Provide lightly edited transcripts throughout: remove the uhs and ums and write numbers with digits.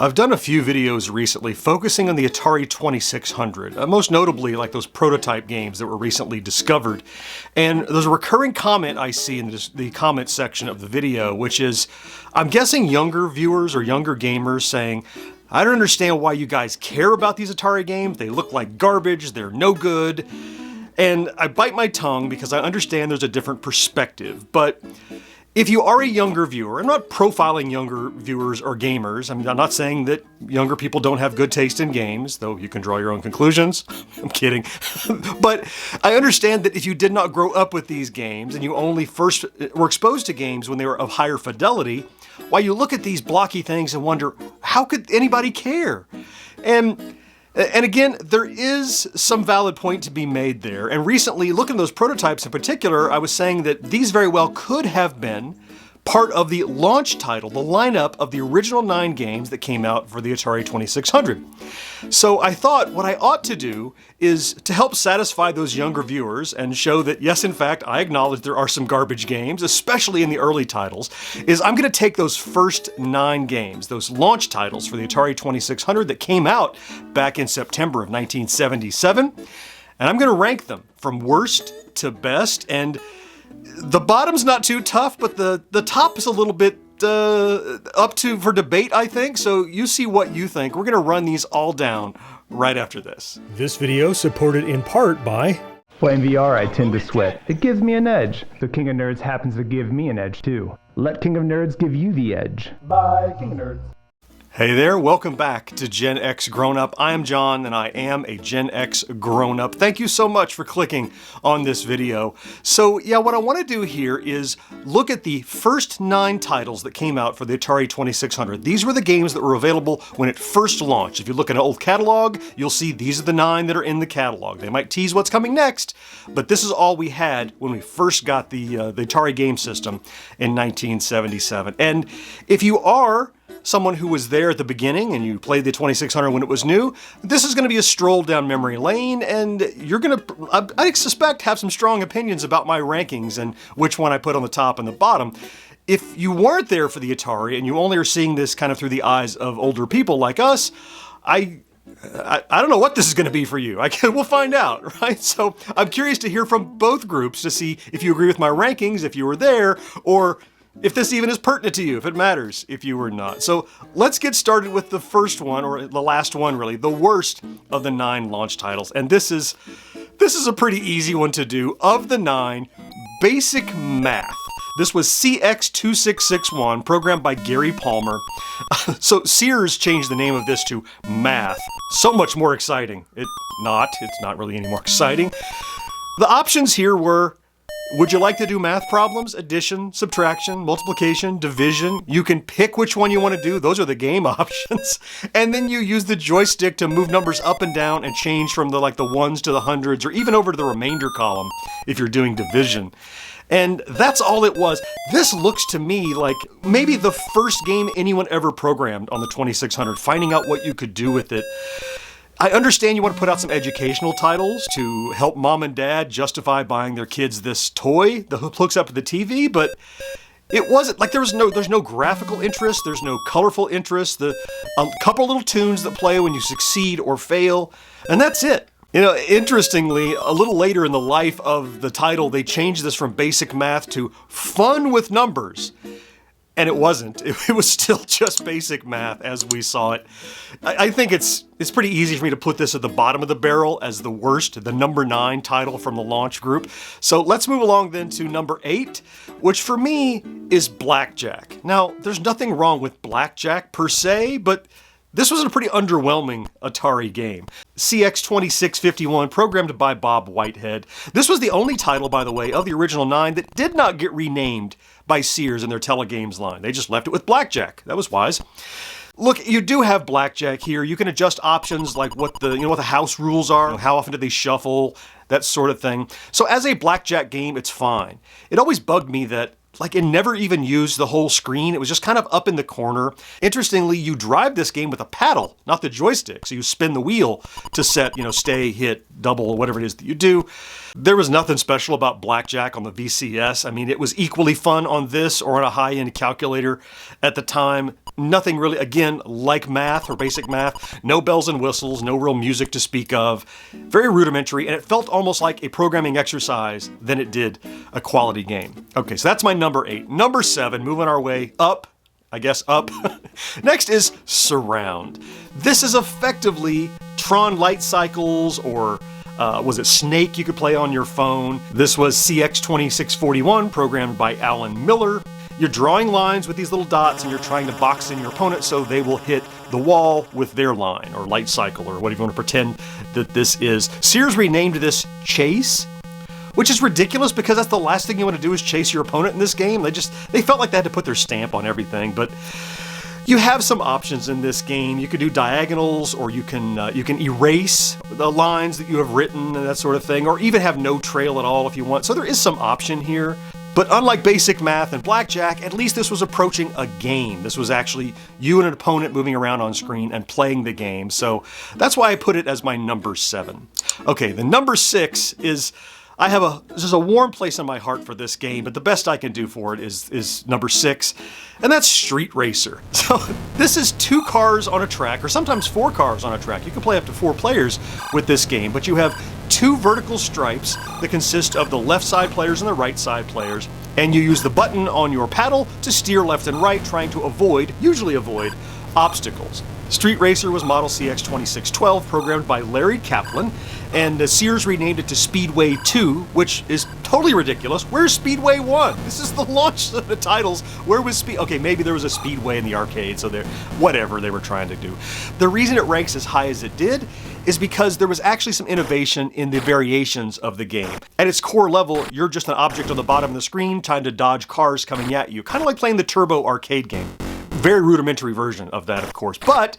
I've done a few videos recently focusing on the Atari 2600, most notably like those prototype games that were recently discovered. And there's a recurring comment I see in the comment section of the video, which is, I'm guessing younger viewers or younger gamers saying, I don't understand why you guys care about these Atari games. They look like garbage, they're no good. And I bite my tongue because I understand there's a different perspective, but if you are a younger viewer, I'm not profiling younger viewers or gamers. I mean, I'm not saying that younger people don't have good taste in games, though you can draw your own conclusions. I'm kidding. But I understand that if you did not grow up with these games and you only first were exposed to games when they were of higher fidelity, why you look at these blocky things and wonder, how could anybody care? And again, there is some valid point to be made there. And recently, looking at those prototypes in particular, I was saying that these very well could have been part of the launch title, the lineup of the original 9 games that came out for the Atari 2600. So I thought what I ought to do is to help satisfy those younger viewers and show that, yes, in fact, I acknowledge there are some garbage games, especially in the early titles, is I'm going to take those first 9 games, those launch titles for the Atari 2600 that came out back in September of 1977, and I'm going to rank them from worst to best. And the bottom's not too tough, but the top is a little bit up for debate, I think. So you see what you think. We're going to run these all down right after this. This video supported in part by... Playing VR, I tend to sweat. It gives me an edge. So King of Nerds happens to give me an edge too. Let King of Nerds give you the edge. Bye, King of Nerds. Hey there, welcome back to GenXGrownUp. I am John, and I am a GenXGrownUp. Thank you so much for clicking on this video. So yeah, what I want to do here is look at the first 9 titles that came out for the Atari 2600. These were the games that were available when it first launched. If you look at an old catalog, you'll see these are the 9 that are in the catalog. They might tease what's coming next, but this is all we had when we first got the Atari game system in 1977. And if you are someone who was there at the beginning and you played the 2600 when it was new, this is going to be a stroll down memory lane, and you're going to, I suspect, have some strong opinions about my rankings and which one I put on the top and the bottom. If you weren't there for the Atari and you only are seeing this kind of through the eyes of older people like us, I don't know what this is going to be for you. We'll find out, right? So I'm curious to hear from both groups to see if you agree with my rankings, if you were there, or if this even is pertinent to you, if it matters, if you were not. So let's get started with the first one, or the last one really, the worst of the 9 launch titles. And this is a pretty easy one to do. Of the 9, Basic Math. This was CX2661, programmed by Gary Palmer. So Sears changed the name of this to Math. So much more exciting. It's not really any more exciting. The options here were, would you like to do math problems? Addition, subtraction, multiplication, division. You can pick which one you want to do. Those are the game options. And then you use the joystick to move numbers up and down and change from the ones to the hundreds, or even over to the remainder column if you're doing division. And that's all it was. This looks to me like maybe the first game anyone ever programmed on the 2600, finding out what you could do with it. I understand you want to put out some educational titles to help mom and dad justify buying their kids this toy that hooks up to the TV, but it wasn't like there's no graphical interest, there's no colorful interest, a couple little tunes that play when you succeed or fail, and that's it. You know, interestingly, a little later in the life of the title, they changed this from Basic Math to Fun with Numbers. And it wasn't. It was still just Basic Math as we saw it. I think it's pretty easy for me to put this at the bottom of the barrel as the worst, the number 9 title from the launch group. So let's move along then to number 8, which for me is Blackjack. Now, there's nothing wrong with Blackjack per se, but this was a pretty underwhelming Atari game. CX2651, programmed by Bob Whitehead. This was the only title, by the way, of the original 9 that did not get renamed by Sears in their telegames line. They just left it with Blackjack. That was wise. Look, you do have Blackjack here. You can adjust options like what the house rules are, how often do they shuffle, that sort of thing. So as a Blackjack game, it's fine. It always bugged me that it never even used the whole screen. It was just kind of up in the corner. Interestingly, you drive this game with a paddle, not the joystick. So you spin the wheel to set, stay, hit, double, or whatever it is that you do. There was nothing special about Blackjack on the VCS. I mean, it was equally fun on this or on a high-end calculator at the time. nothing really, again, like math or basic math. No bells and whistles, no real music to speak of. Very rudimentary, and it felt almost like a programming exercise than it did a quality game. Okay, so that's my number 8. Number 7, moving our way up. I guess up. Next is Surround. This is effectively Tron Light Cycles, or was it Snake you could play on your phone. This was CX2641, programmed by Alan Miller. You're drawing lines with these little dots and you're trying to box in your opponent so they will hit the wall with their line, or light cycle, or whatever you want to pretend that this is. Sears renamed this Chase, which is ridiculous because that's the last thing you want to do is chase your opponent in this game. They felt like they had to put their stamp on everything, but you have some options in this game. You could do diagonals, or you can erase the lines that you have written and that sort of thing, or even have no trail at all if you want. So there is some option here. But unlike basic math and blackjack, at least this was approaching a game. This was actually you and an opponent moving around on screen and playing the game. So that's why I put it as my number 7. Okay, the number 6 is, there's a warm place in my heart for this game, but the best I can do for it is number 6, and that's Street Racer. So this is 2 cars on a track, or sometimes 4 cars on a track. You can play up to 4 players with this game, but you have 2 vertical stripes that consist of the left side players and the right side players, and you use the button on your paddle to steer left and right, trying to usually avoid, obstacles. Street Racer was model CX2612, programmed by Larry Kaplan, and Sears renamed it to Speedway 2, which is totally ridiculous. Where's Speedway 1? This is the launch of the titles. Where was Okay, maybe there was a Speedway in the arcade, so whatever they were trying to do. The reason it ranks as high as it did is because there was actually some innovation in the variations of the game. At its core level, you're just an object on the bottom of the screen trying to dodge cars coming at you, kind of like playing the Turbo arcade game. Very rudimentary version of that, of course, but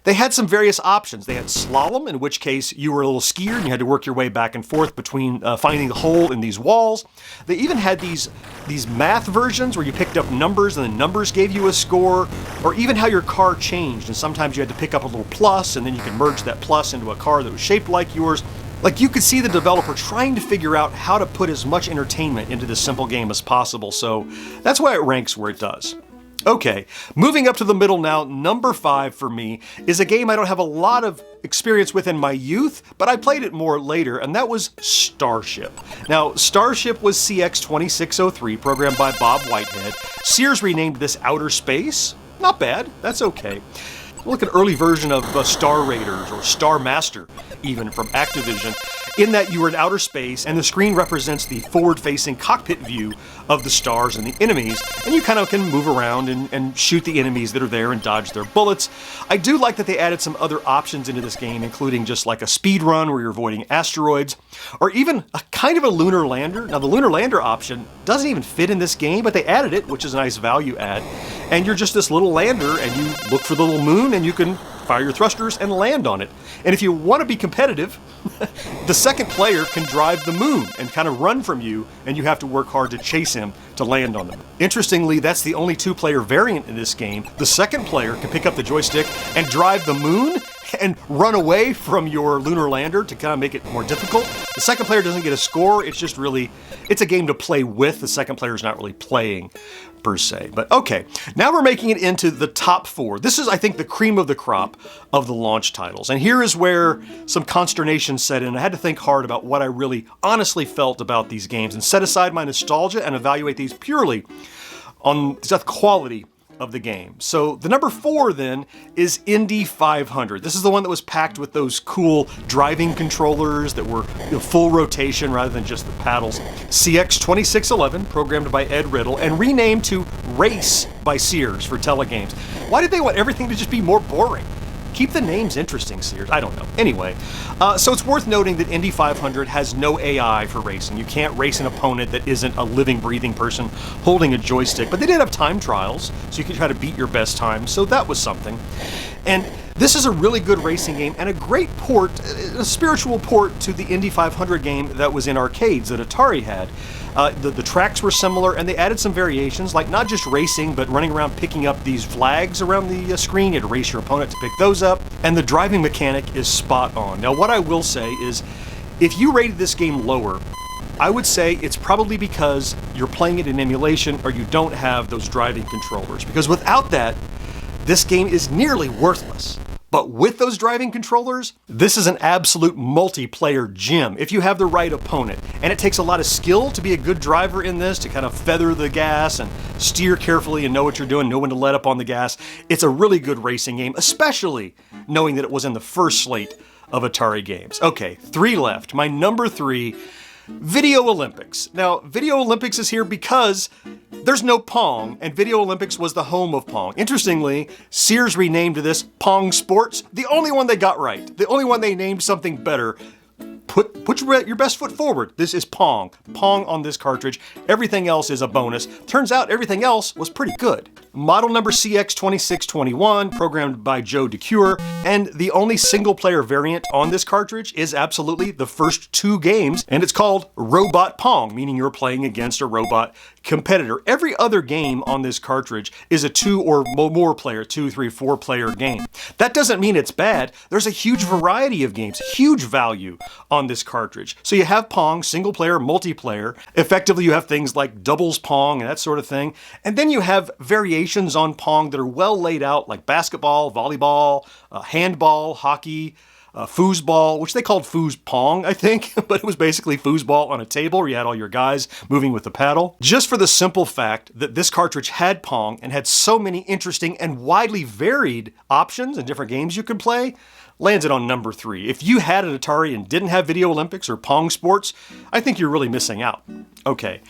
they had some various options. They had slalom, in which case you were a little skier and you had to work your way back and forth between finding the hole in these walls. They even had these math versions where you picked up numbers and the numbers gave you a score, or even how your car changed, and sometimes you had to pick up a little plus and then you could merge that plus into a car that was shaped like yours. Like, you could see the developer trying to figure out how to put as much entertainment into this simple game as possible, so that's why it ranks where it does. Okay, moving up to the middle now, number 5 for me is a game I don't have a lot of experience with in my youth, but I played it more later, and that was Starship. Now, Starship was CX2603, programmed by Bob Whitehead. Sears renamed this Outer Space. Not bad, that's okay. Look at an early version of Star Raiders, or Star Master, even, from Activision, in that you were in outer space and the screen represents the forward-facing cockpit view of the stars and the enemies, and you kind of can move around and shoot the enemies that are there and dodge their bullets. I do like that they added some other options into this game, including just like a speed run where you're avoiding asteroids, or even a kind of a lunar lander. Now, the lunar lander option doesn't even fit in this game, but they added it, which is a nice value add. And you're just this little lander, and you look for the little moon, and you can fire your thrusters and land on it. And if you want to be competitive, the second player can drive the moon and kind of run from you, and you have to work hard to chase him to land on them. Interestingly, that's the only 2-player variant in this game. The second player can pick up the joystick and drive the moon and run away from your lunar lander to kind of make it more difficult. The second player doesn't get a score. It's just really, it's a game to play with. The second player is not really playing per se. But okay, now we're making it into the top 4. This is, I think, the cream of the crop of the launch titles. And here is where some consternation set in. I had to think hard about what I really honestly felt about these games and set aside my nostalgia and evaluate these purely on the quality of the game. So the number 4 then is Indy 500. This is the one that was packed with those cool driving controllers that were full rotation rather than just the paddles. CX2611, programmed by Ed Riddle and renamed to Race by Sears for telegames. Why did they want everything to just be more boring? Keep the names interesting, Sears. I don't know. Anyway, so it's worth noting that Indy 500 has no AI for racing. You can't race an opponent that isn't a living, breathing person holding a joystick. But they did have time trials, so you could try to beat your best time. So that was something. And this is a really good racing game and a great port, a spiritual port to the Indy 500 game that was in arcades that Atari had. The tracks were similar, and they added some variations, like not just racing, but running around picking up these flags around the screen. You had to race your opponent to pick those up, and the driving mechanic is spot on. Now, what I will say is, if you rated this game lower, I would say it's probably because you're playing it in emulation or you don't have those driving controllers, because without that, this game is nearly worthless. But with those driving controllers, this is an absolute multiplayer gem if you have the right opponent. And it takes a lot of skill to be a good driver in this, to kind of feather the gas and steer carefully and know what you're doing, know when to let up on the gas. It's a really good racing game, especially knowing that it was in the first slate of Atari games. Okay, 3 left. My number 3, Video Olympics. Now, Video Olympics is here because there's no Pong, and Video Olympics was the home of Pong. Interestingly, Sears renamed this Pong Sports, the only one they got right. The only one they named something better. Put your best foot forward. This is Pong. Pong on this cartridge. Everything else is a bonus. Turns out everything else was pretty good. Model number CX2621, programmed by Joe DeCure, and the only single-player variant on this cartridge is absolutely the first 2 games, and it's called Robot Pong, meaning you're playing against a robot competitor. Every other game on this cartridge is a 2 or more player, 2, 3, 4 player game. That doesn't mean it's bad. There's a huge variety of games, huge value on this cartridge. So you have Pong, single player, multiplayer. Effectively, you have things like doubles Pong and that sort of thing. And then you have variations on Pong that are well laid out, like basketball, volleyball, handball, hockey, foosball, which they called foos Pong, I think, but it was basically foosball on a table where you had all your guys moving with the paddle. Just for the simple fact that this cartridge had Pong and had so many interesting and widely varied options and different games you could play, lands it on number 3. If you had an Atari and didn't have Video Olympics or Pong Sports, I think you're really missing out. Okay,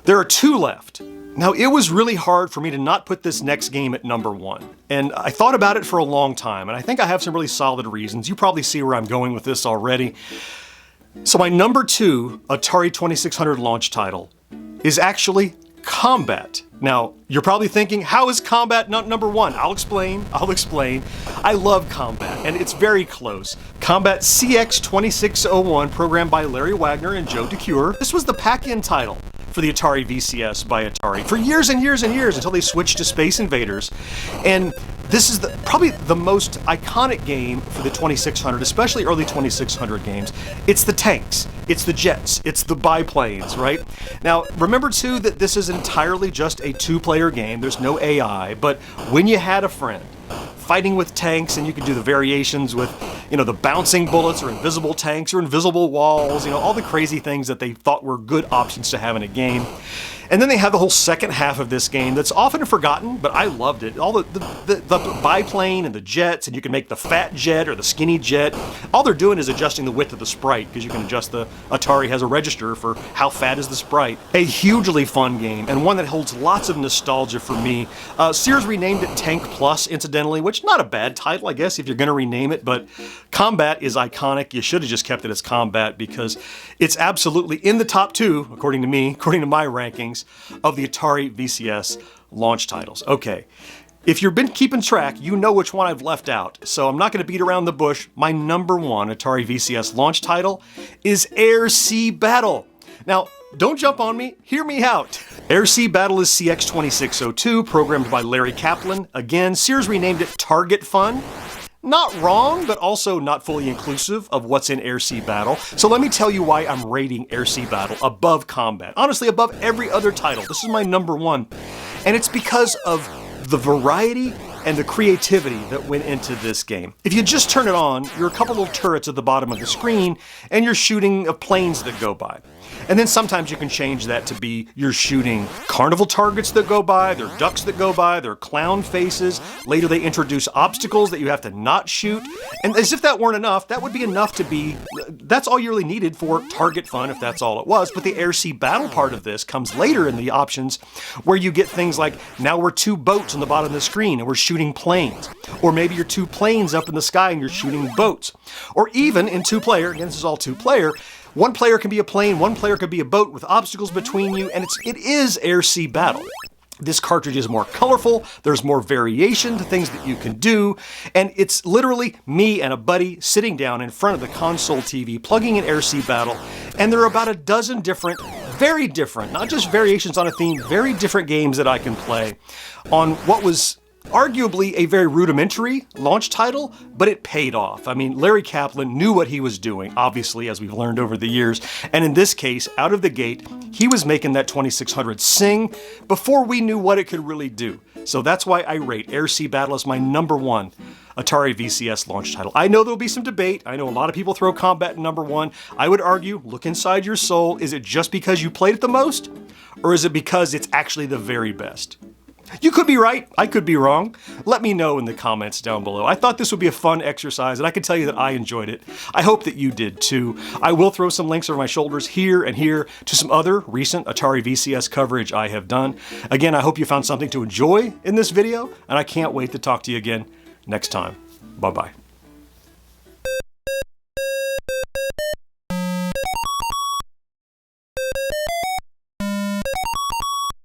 there are 2 left. Now, it was really hard for me to not put this next game at number 1. And I thought about it for a long time, and I think I have some really solid reasons. You probably see where I'm going with this already. So my number 2 Atari 2600 launch title is actually Combat. Now, you're probably thinking, how is Combat not number 1? I'll explain. I love Combat, and it's very close. Combat CX2601, programmed by Larry Wagner and Joe DeCure. This was the pack-in title for the Atari VCS by Atari for years and years and years until they switched to Space Invaders. And this is probably the most iconic game for the 2600, especially early 2600 games. It's the tanks, it's the jets, it's the biplanes, right? Now, remember too that this is entirely just a 2-player game. There's no AI, but when you had a friend fighting with tanks, and you could do the variations with, the bouncing bullets or invisible tanks or invisible walls, all the crazy things that they thought were good options to have in a game. And then they have the whole second half of this game that's often forgotten, but I loved it. All the biplane and the jets, and you can make the fat jet or the skinny jet. All they're doing is adjusting the width of the sprite, because you can adjust Atari has a register for how fat is the sprite. A hugely fun game, and one that holds lots of nostalgia for me. Sears renamed it Tank Plus, incidentally, which not a bad title, I guess, if you're going to rename it, but Combat is iconic. You should have just kept it as Combat, because it's absolutely in the top 2, according to me, according to my rankings, of the Atari VCS launch titles. Okay, if you've been keeping track, you know which one I've left out, so I'm not going to beat around the bush. My number 1 Atari VCS launch title is Air Sea Battle. Now, don't jump on me, hear me out. Air Sea Battle is CX2602, programmed by Larry Kaplan. Again, Sears renamed it Target Fun. Not wrong, but also not fully inclusive of what's in Air Sea Battle. So let me tell you why I'm rating Air Sea Battle above Combat. Honestly, above every other title. This is my number 1. And it's because of the variety and the creativity that went into this game. If you just turn it on, you're a couple little turrets at the bottom of the screen, and you're shooting planes that go by. And then sometimes you can change that to be you're shooting carnival targets that go by, there are ducks that go by, there are clown faces. Later they introduce obstacles that you have to not shoot. And as if that weren't enough, that would be enough to be, that's all you really needed for target fun if that's all it was. But the Air Sea Battle part of this comes later in the options, where you get things like, now we're 2 boats on the bottom of the screen and we're shooting planes. Or maybe you're 2 planes up in the sky and you're shooting boats. Or even in 2-player, again this is all 2-player, 1 player can be a plane, 1 player can be a boat with obstacles between you, and it is Air Sea Battle. This cartridge is more colorful, there's more variation to things that you can do, and it's literally me and a buddy sitting down in front of the console TV, plugging in Air Sea Battle, and there are about a dozen different, very different, not just variations on a theme, very different games that I can play on what was Arguably a very rudimentary launch title, but it paid off. I mean, Larry Kaplan knew what he was doing, obviously, as we've learned over the years, and in this case, out of the gate, he was making that 2600 sing before we knew what it could really do. So that's why I rate Air Sea Battle as my #1 Atari VCS launch title. I know there'll be some debate. I know a lot of people throw Combat in #1. I would argue, look inside your soul. Is it just because you played it the most? Or is it because it's actually the very best? You could be right, I could be wrong. Let me know in the comments down below. I thought this would be a fun exercise, and I can tell you that I enjoyed it. I hope that you did too. I will throw some links over my shoulders here and here to some other recent Atari VCS coverage I have done. Again, I hope you found something to enjoy in this video, and I can't wait to talk to you again next time. Bye-bye.